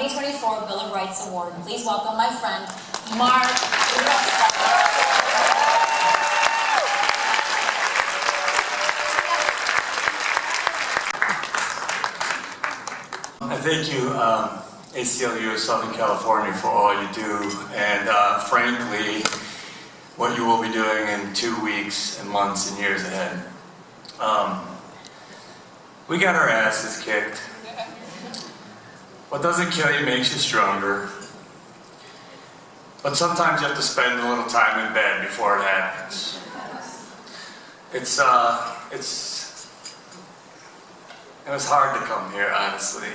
2024 Bill of Rights Award. Please welcome my friend, Mark Ruffalo. Thank you, ACLU of Southern California, for all you do, and frankly, what you will be doing in 2 weeks and months and years ahead. We got our asses kicked. What doesn't kill you makes you stronger. But sometimes you have to spend a little time in bed before it happens. It was hard to come here, honestly.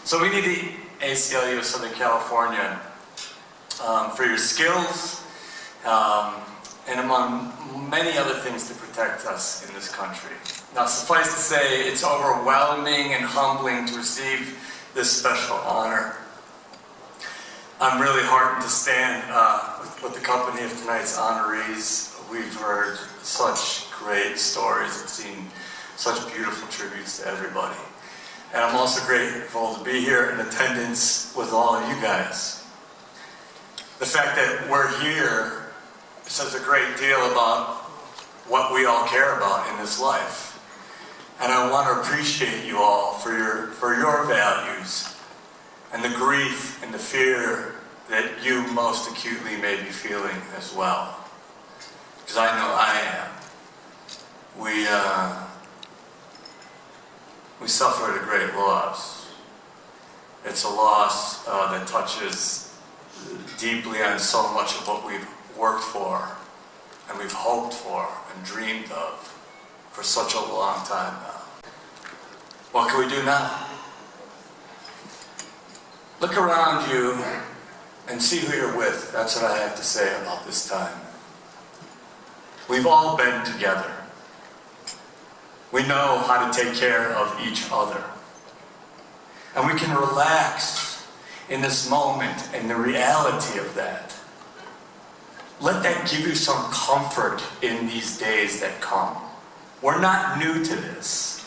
So we need the ACLU of Southern California for your skills and among many other things to protect us in this country. Now, suffice to say, it's overwhelming and humbling to receive this special honor. I'm really heartened to stand with the company of tonight's honorees. We've heard such great stories and seen such beautiful tributes to everybody. And I'm also grateful to be here in attendance with all of you guys. The fact that we're here says a great deal about what we all care about in this life. And I want to appreciate you all for your values and the grief and the fear that you most acutely may be feeling as well. Because I know I am. We suffered a great loss. It's a loss that touches deeply on so much of what we've worked for and we've hoped for and dreamed of for such a long time now. What can we do now? Look around you and see who you're with. That's what I have to say about this time. We've all been together. We know how to take care of each other. And we can relax in this moment and the reality of that. Let that give you some comfort in these days that come. We're not new to this.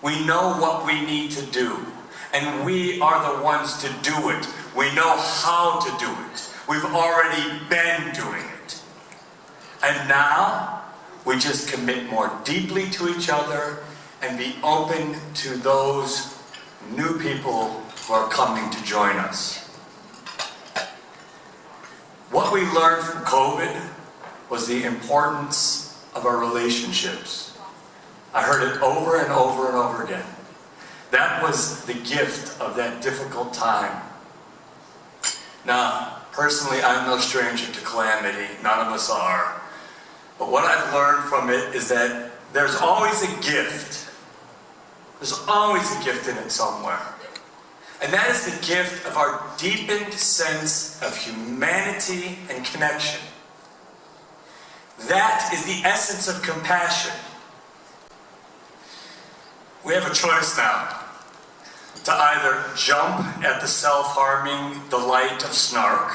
We know what we need to do, and we are the ones to do it. We know how to do it. We've already been doing it. And now, we just commit more deeply to each other and be open to those new people who are coming to join us. What we learned from COVID was the importance of our relationships. I heard it over and over and over again. That was the gift of that difficult time. Now, personally, I'm no stranger to calamity. None of us are. But what I've learned from it is that there's always a gift. There's always a gift in it somewhere. And that is the gift of our deepened sense of humanity and connection. That is the essence of compassion. We have a choice now to either jump at the self-harming delight of snark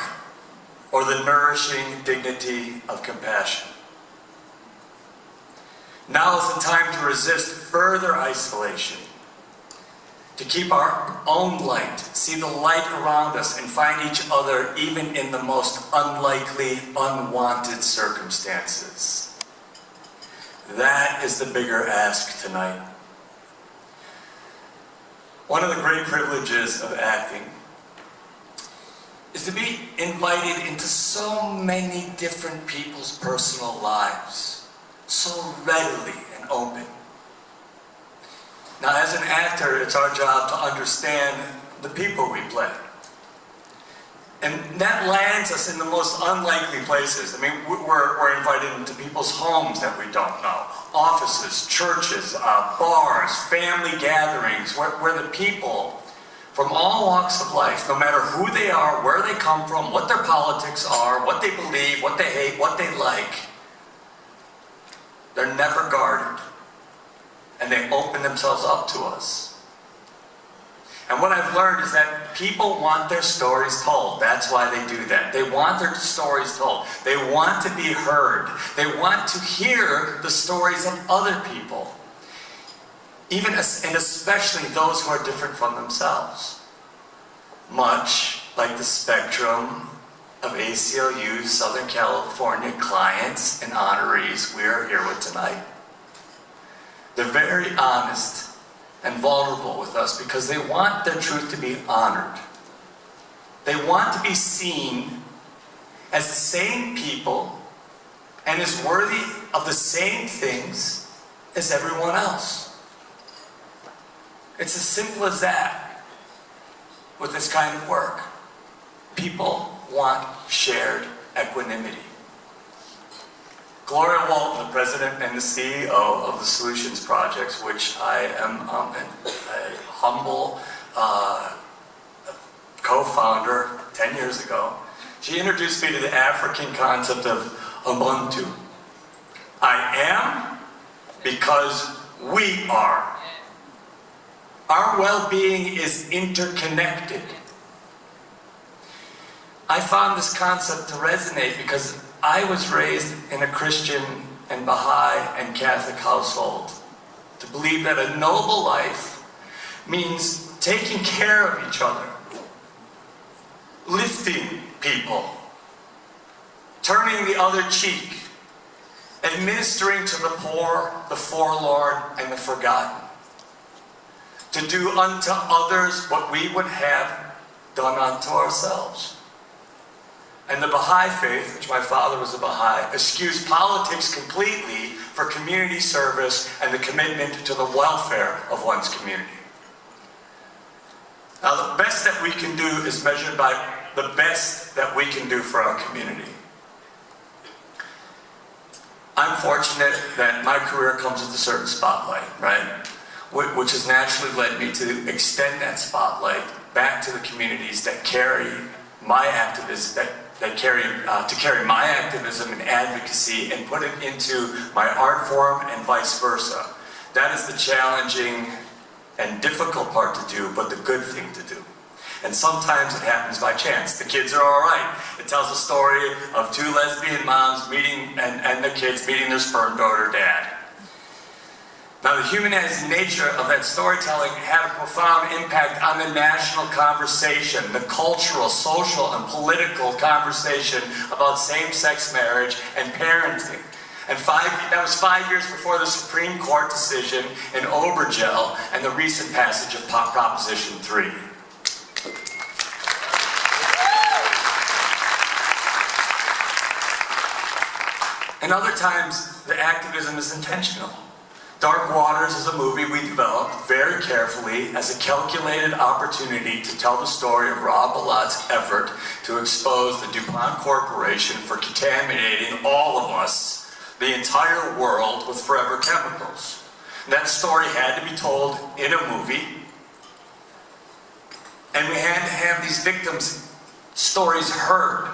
or the nourishing dignity of compassion. Now is the time to resist further isolation, to keep our own light, see the light around us, and find each other even in the most unlikely, unwanted circumstances. That is the bigger ask tonight. One of the great privileges of acting is to be invited into so many different people's personal lives, so readily and open. Now, as an actor, it's our job to understand the people we play. And that lands us in the most unlikely places. I mean, we're invited into people's homes that we don't know. Offices, churches, bars, family gatherings, where the people from all walks of life, no matter who they are, where they come from, what their politics are, what they believe, what they hate, what they like, they're never guarded. And they open themselves up to us. And what I've learned is that people want their stories told. That's why they do that. They want their stories told. They want to be heard. They want to hear the stories of other people. and especially those who are different from themselves. Much like the spectrum of ACLU Southern California clients and honorees we are here with tonight. They're very honest and vulnerable with us because they want their truth to be honored. They want to be seen as the same people and as worthy of the same things as everyone else. It's as simple as that with this kind of work. People want shared equanimity. Gloria Walton, the president and the CEO of the Solutions Projects, which I am a humble co-founder 10 years ago, she introduced me to the African concept of Ubuntu. I am because we are. Our well-being is interconnected. I found this concept to resonate because I was raised in a Christian and Baha'i and Catholic household to believe that a noble life means taking care of each other, lifting people, turning the other cheek, administering to the poor, the forlorn, and the forgotten, to do unto others what we would have done unto ourselves. And the Baha'i faith, which my father was a Baha'i, eschews politics completely for community service and the commitment to the welfare of one's community. Now, the best that we can do is measured by the best that we can do for our community. I'm fortunate that my career comes with a certain spotlight, right? Which has naturally led me to extend that spotlight back to the communities that carry my activism, to carry my activism and advocacy and put it into my art form and vice versa. That is the challenging and difficult part to do, but the good thing to do. And sometimes it happens by chance. The kids are all right. It tells a story of two lesbian moms meeting, and the kids meeting their sperm donor dad. Now, the humanized nature of that storytelling had a profound impact on the national conversation, the cultural, social, and political conversation about same-sex marriage and parenting. And that was 5 years before the Supreme Court decision in Obergel and the recent passage of Proposition 3. And other times, the activism is intentional. Dark Waters is a movie we developed very carefully as a calculated opportunity to tell the story of Rob Bilott's effort to expose the DuPont Corporation for contaminating all of us, the entire world, with forever chemicals. That story had to be told in a movie, and we had to have these victims' stories heard,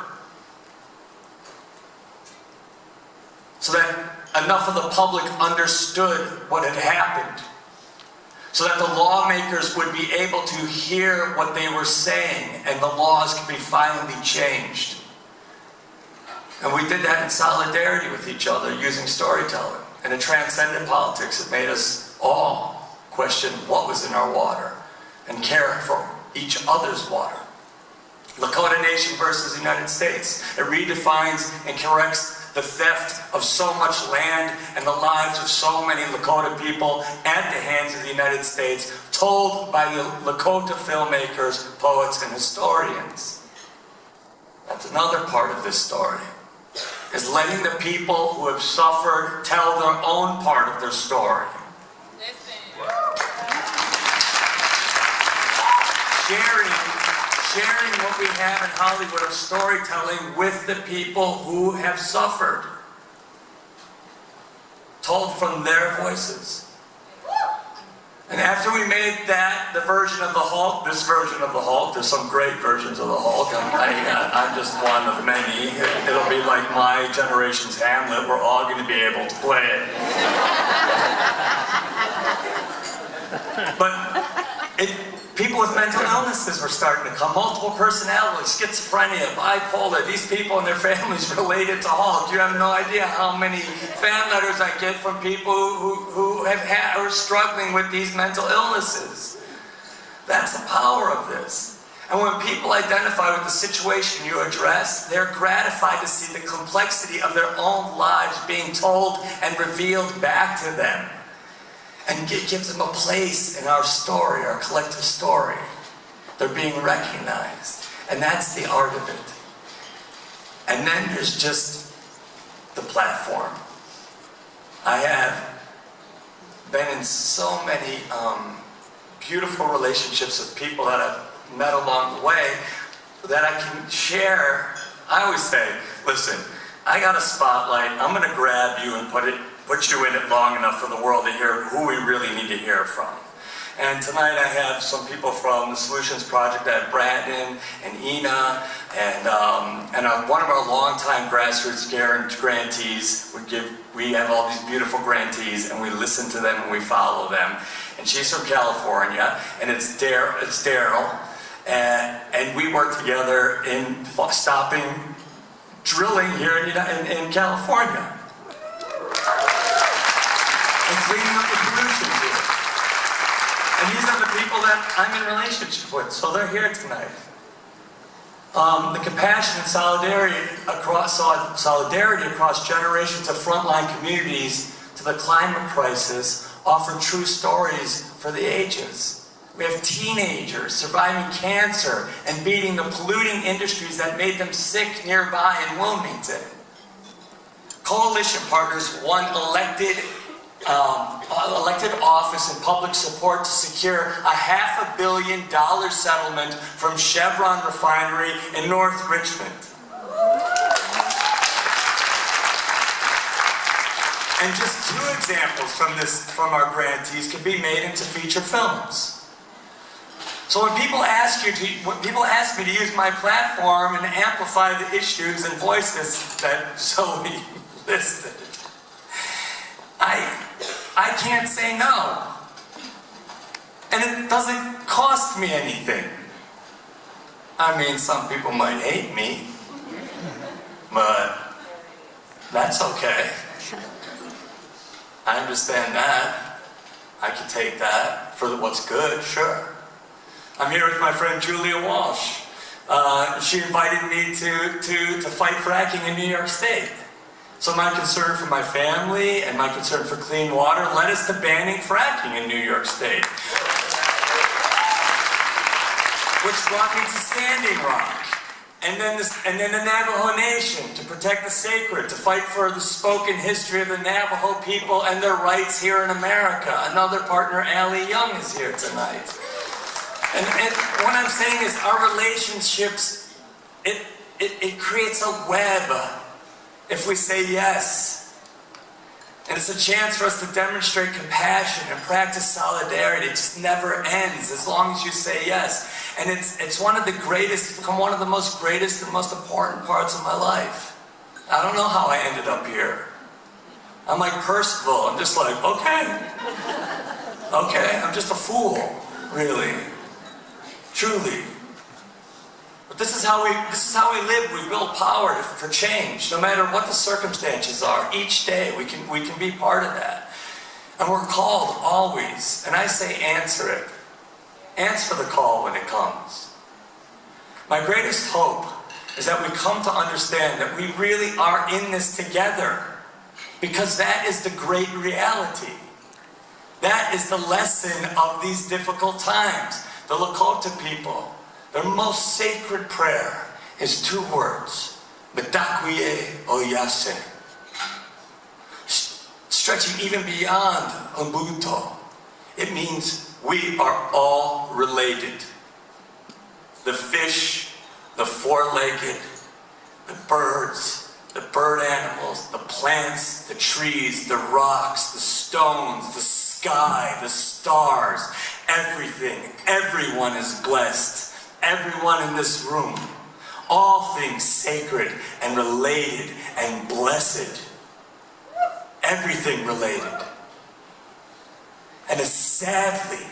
so that enough of the public understood what had happened, so that the lawmakers would be able to hear what they were saying and the laws could be finally changed. And we did that in solidarity with each other using storytelling. And it transcended politics. It made us all question what was in our water and care for each other's water. Lakota Nation versus the United States. It redefines and corrects the theft of so much land and the lives of so many Lakota people at the hands of the United States, told by the Lakota filmmakers, poets, and historians. That's another part of this story, is letting the people who have suffered tell their own part of their story. Sharing what we have in Hollywood of storytelling with the people who have suffered, told from their voices. And after we made that, the version of the Hulk, this version of the Hulk, there's some great versions of the Hulk, I'm just one of many. It'll be like my generation's Hamlet, we're all going to be able to play it. But People with mental illnesses were starting to come. Multiple personality, schizophrenia, bipolar. These people and their families related to Hulk. You have no idea how many fan letters I get from people who are struggling with these mental illnesses. That's the power of this. And when people identify with the situation you address, they're gratified to see the complexity of their own lives being told and revealed back to them. And it gives them a place in our story, our collective story. They're being recognized. And that's the art of it. And then there's just the platform. I have been in so many beautiful relationships with people that I've met along the way that I can share. I always say, listen, I got a spotlight, I'm going to grab you and put you in it long enough for the world to hear who we really need to hear from. And tonight I have some people from the Solutions Project. I have Brandon and Ina and one of our longtime grassroots grantees. We have all these beautiful grantees and we listen to them and we follow them. And she's from California, and it's Daryl. And we work together in stopping drilling here in California. And cleaning up the pollution here. And these are the people that I'm in relationship with, so they're here tonight. The compassion and solidarity across generations of frontline communities to the climate crisis offer true stories for the ages. We have teenagers surviving cancer and beating the polluting industries that made them sick nearby in Wilmington. Coalition partners won elected office and public support to secure a $500 million settlement from Chevron Refinery in North Richmond. And just two examples from our grantees can be made into feature films. So when people ask me to use my platform and amplify the issues and voices that Zoe listed, I can't say no. And it doesn't cost me anything. I mean, some people might hate me, but that's okay. I understand that. I can take that for what's good, sure. I'm here with my friend Julia Walsh. She invited me to fight fracking in New York State. So my concern for my family and my concern for clean water led us to banning fracking in New York State. Which brought me to Standing Rock. And then the Navajo Nation, to protect the sacred, to fight for the spoken history of the Navajo people and their rights here in America. Another partner, Allie Young, is here tonight. And what I'm saying is our relationships, it creates a web if we say yes. And it's a chance for us to demonstrate compassion and practice solidarity. It just never ends as long as you say yes. And it's one of the greatest, become one of the most greatest and most important parts of my life. I don't know how I ended up here. I'm like Percival. I'm just like, okay. Okay, I'm just a fool, really. Truly. But this is how we live. We build power for change, no matter what the circumstances are. Each day we can be part of that. And we're called always. And I say answer it. Answer the call when it comes. My greatest hope is that we come to understand that we really are in this together. Because that is the great reality. That is the lesson of these difficult times. The Lakota people, their most sacred prayer is two words, Medakwie Oyase. Stretching even beyond Ubuntu. It means we are all related. The fish, the four-legged, the birds, the bird animals, the plants, the trees, the rocks, the stones, the sky, the stars, everything, everyone is blessed. Everyone in this room. All things sacred and related and blessed. Everything related. And sadly,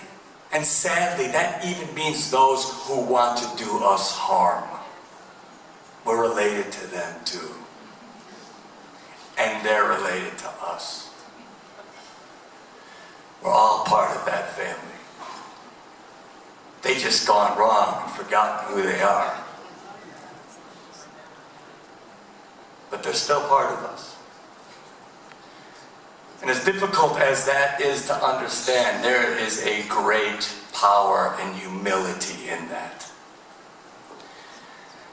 And sadly, that even means those who want to do us harm. We're related to them too. And they're related to us. We're all part of that family. They just gone wrong and forgotten who they are. But they're still part of us. And as difficult as that is to understand, there is a great power and humility in that.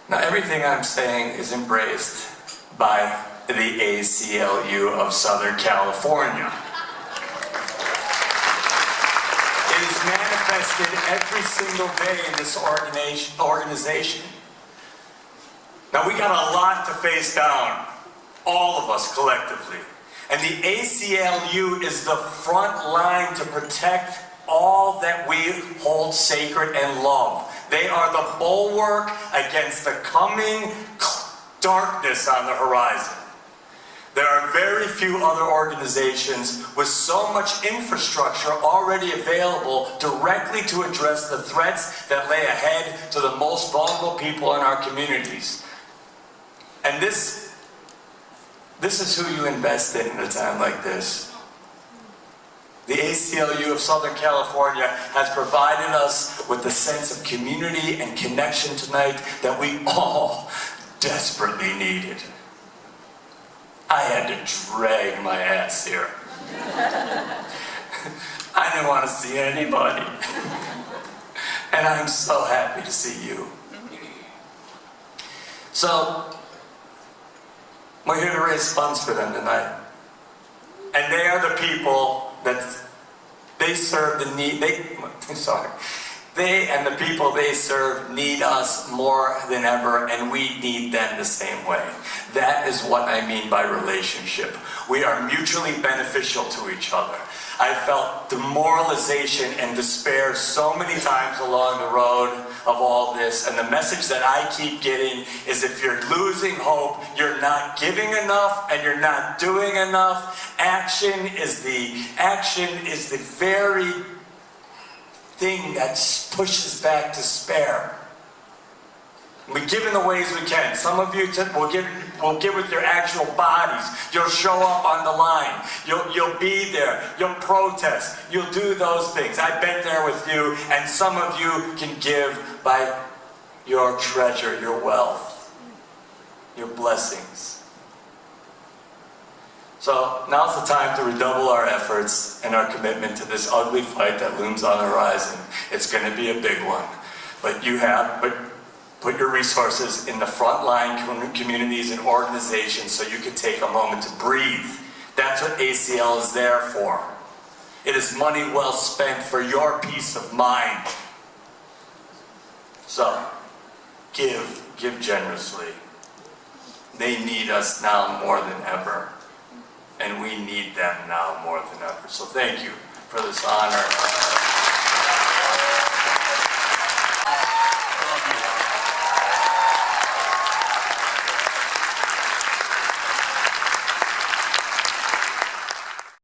Now, everything I'm saying is embraced by the ACLU of Southern California. It is manifested every single day in this organization. Now, we got a lot to face down, all of us collectively. And the ACLU is the front line to protect all that we hold sacred and love. They are the bulwark against the coming darkness on the horizon. There are very few other organizations with so much infrastructure already available directly to address the threats that lay ahead to the most vulnerable people in our communities. And this is who you invest in at a time like this. The ACLU of Southern California has provided us with a sense of community and connection tonight that we all desperately needed. I had to drag my ass here. I didn't want to see anybody. And I'm so happy to see you. So, we're here to raise funds for them tonight. And they are the people that they serve the need, they and the people they serve need us more than ever, and we need them the same way. That is what I mean by relationship. We are mutually beneficial to each other. I felt demoralization and despair so many times along the road of all this, and the message that I keep getting is if you're losing hope, you're not giving enough and you're not doing enough. Action is the very thing that pushes back despair. We give in the ways we can. Some of you will give with your actual bodies. You'll show up on the line. You'll be there. You'll protest. You'll do those things. I've been there with you, and some of you can give by your treasure, your wealth, your blessings. So now's the time to redouble our efforts and our commitment to this ugly fight that looms on the horizon. It's going to be a big one, but put your resources in the frontline communities and organizations so you can take a moment to breathe. That's what ACL is there for. It is money well spent for your peace of mind. So, give generously. They need us now more than ever. And we need them now more than ever. So thank you for this honor.